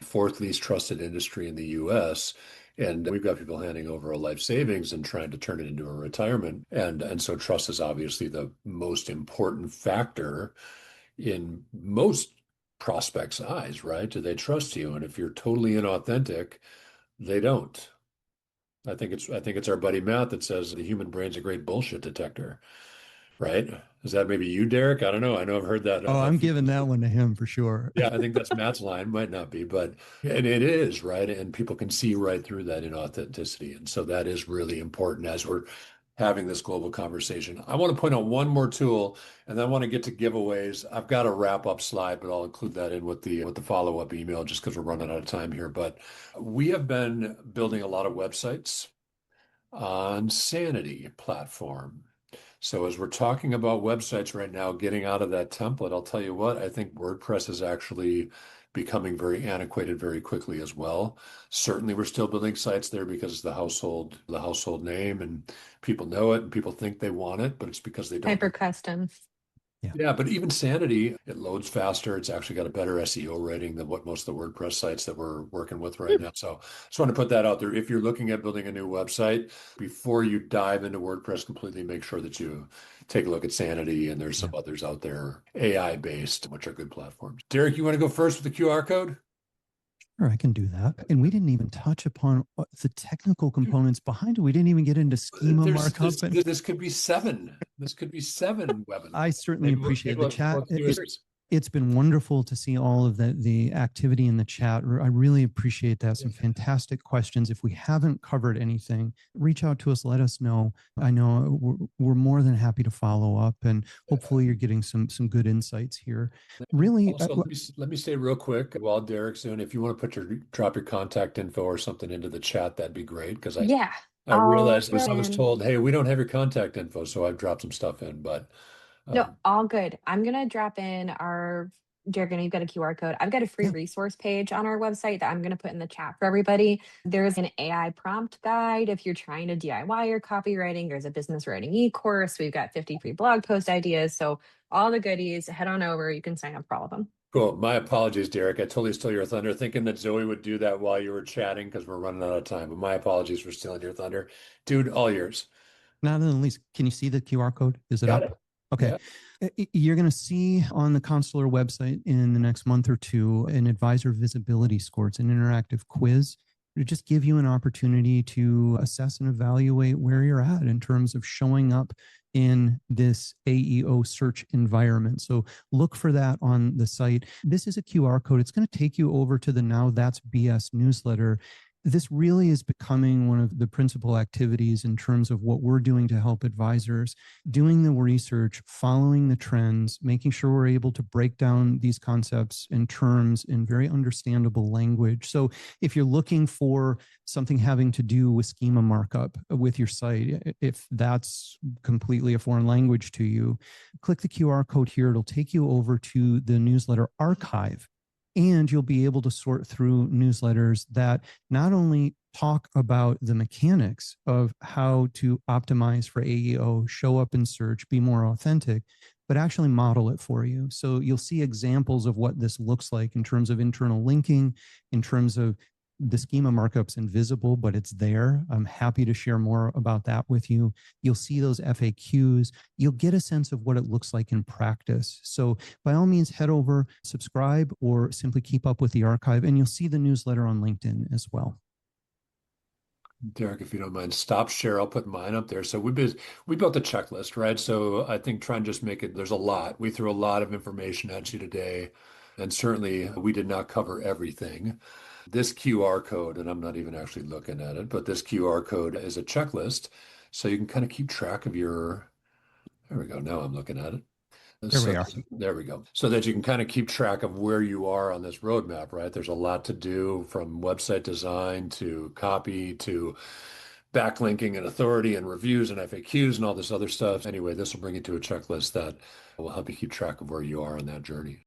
fourth least trusted industry in the U.S. And we've got people handing over a life savings and trying to turn it into a retirement. And so trust is obviously the most important factor in most prospects' eyes, right? Do they trust you? And if you're totally inauthentic, they don't. I think it's our buddy Matt that says the human brain's a great bullshit detector. right? Is that maybe you, Derek? I don't know. I know I've heard that Oh, a I'm few giving times. that one to him for sure. Yeah, I think that's Matt's line. Might not be, but and it is, right? And people can see right through that inauthenticity. And so that is really important as we're having this global conversation. I want to point out one more tool, and then I want to get to giveaways. I've got a wrap up slide, but I'll include that in with the follow up email just because we're running out of time here. But we have been building a lot of websites on Sanity platform. So as we're talking about websites right now, getting out of that template, I'll tell you what, I think WordPress is actually becoming very antiquated very quickly as well. Certainly we're still building sites there because it's the household name and people know it and people think they want it, but it's because they don't. Hyper custom. Yeah. Yeah, but even Sanity, it loads faster. It's actually got a better SEO rating than what most of the WordPress sites that we're working with right now. So just want to put that out there. If you're looking at building a new website, before you dive into WordPress completely, make sure that you take a look at Sanity, and there's some others out there, AI based, which are good platforms. Derek, you want to go first with the QR code? Sure, I can do that. And we didn't even touch upon the technical components behind it. We didn't even get into schema markup. This could be seven. This could be seven webinars. I certainly appreciate the chat. It's It's been wonderful to see all of the activity in the chat. I really appreciate that. Some fantastic questions. If we haven't covered anything, reach out to us, let us know. I know we're more than happy to follow up, and hopefully you're getting some good insights here. Really, also, let me say real quick while Derek's doing, if you want to drop your contact info or something into the chat, that'd be great. Because I realized I was told, hey, we don't have your contact info, so I've dropped some stuff in, but No, all good. I'm gonna drop in our Derek, I know you've got a QR code. I've got a free resource page on our website that I'm going to put in the chat for everybody. There's an AI prompt guide if you're trying to DIY your copywriting. There's a business writing e-course. We've got 50 free blog post ideas. So all the goodies, head on over. You can sign up for all of them. Cool. My apologies, Derek. I totally stole your thunder, thinking that Zoe would do that while you were chatting because we're running out of time. But my apologies for stealing your thunder. Dude, all yours. Not in the least. Can you see the QR code? Is it Got up? it. Okay. Yeah. You're going to see on the Constellar website in the next month or two an advisor visibility score. It's an interactive quiz to just give you an opportunity to assess and evaluate where you're at in terms of showing up in this AEO search environment. So look for that on the site. This is a QR code. It's going to take you over to the Now That's BS newsletter. This really is becoming one of the principal activities in terms of what we're doing to help advisors, doing the research, following the trends, making sure we're able to break down these concepts and terms in very understandable language. So if you're looking for something having to do with schema markup with your site, if that's completely a foreign language to you, click the QR code here. It'll take you over to the newsletter archive. And you'll be able to sort through newsletters that not only talk about the mechanics of how to optimize for AEO, show up in search, be more authentic, but actually model it for you. So you'll see examples of what this looks like in terms of internal linking, in terms of the schema markup's invisible, but it's there. I'm happy to share more about that with you. You'll see those FAQs. You'll get a sense of what it looks like in practice. So by all means, head over, subscribe, or simply keep up with the archive, and you'll see the newsletter on LinkedIn as well. Derek, if you don't mind, stop share. I'll put mine up there. So we built a checklist, right? So I think try and just make it, there's a lot. We threw a lot of information at you today, and certainly we did not cover everything. This QR code, and I'm not even actually looking at it, but this QR code is a checklist. So you can kind of keep track of there we go. Now I'm looking at it. There we are. There we go. So that you can kind of keep track of where you are on this roadmap, right? There's a lot to do from website design to copy to backlinking and authority and reviews and FAQs and all this other stuff. Anyway, this will bring you to a checklist that will help you keep track of where you are on that journey.